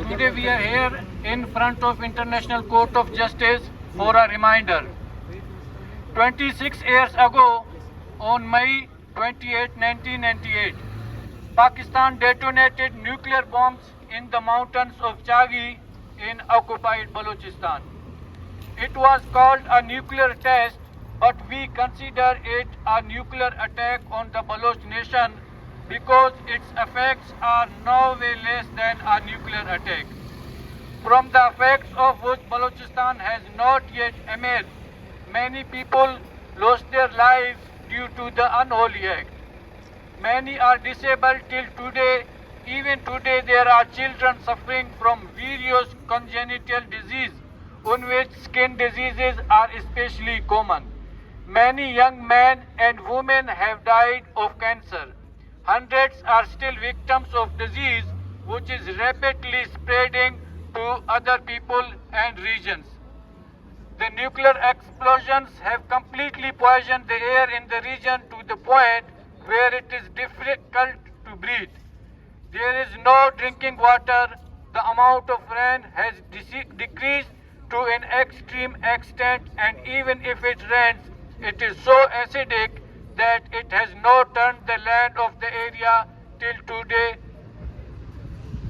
Today we are here in front of International Court of Justice for a reminder. 26 years ago, on May 28, 1998, Pakistan detonated nuclear bombs in the mountains of Chagi in occupied Balochistan. It was called a nuclear test, but we consider it a nuclear attack on the Baloch nation because its effects are no way less than a nuclear attack. From the effects of which Balochistan has not yet emerged, many people lost their lives due to the unholy act. Many are disabled till today. Even today there are children suffering from various congenital diseases, in which skin diseases are especially common. Many young men and women have died of cancer. Hundreds are still victims of disease which is rapidly spreading to other people and regions. The nuclear explosions have completely poisoned the air in the region to the point where it is difficult to breathe. There is no drinking water. The amount of rain has decreased to an extreme extent, and even if it rains, it is so acidic that it has not turned the land of the area till today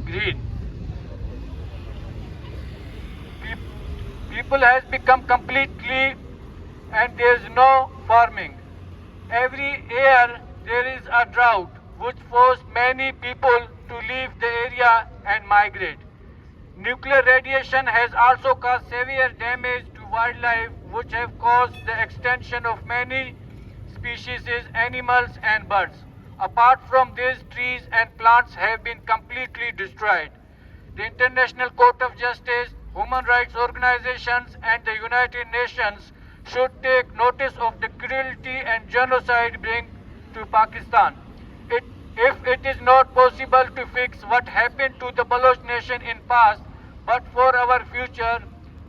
green. People has become completely, and there is no farming. Every year there is a drought which forced many people to leave the area and migrate. Nuclear radiation has also caused severe damage to wildlife, which have caused the extinction of many species, animals and birds. Apart from this, trees and plants have been completely destroyed. The International Court of Justice, human rights organizations and the United Nations should take notice of the cruelty and genocide bring to Pakistan. If it is not possible to fix what happened to the Baloch nation in past, but for our future,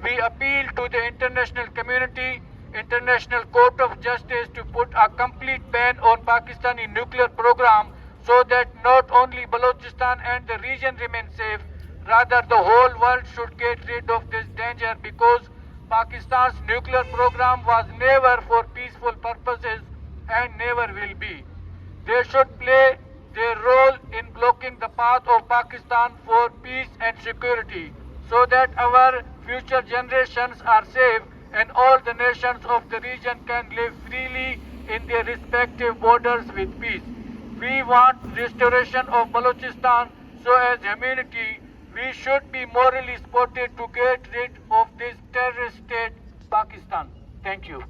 we appeal to the international community, International Court of Justice to put a complete ban on Pakistani nuclear program so that not only Balochistan and the region remain safe, rather the whole world should get rid of this danger, because Pakistan's nuclear program was never for peaceful purposes and never will be. They should play their role in blocking the path of Pakistan for peace and security, so that our future generations are safe and all the nations of the region can live freely in their respective borders with peace. We want restoration of Balochistan, so as humanity we should be morally supported to get rid of this terrorist state, Pakistan. Thank you.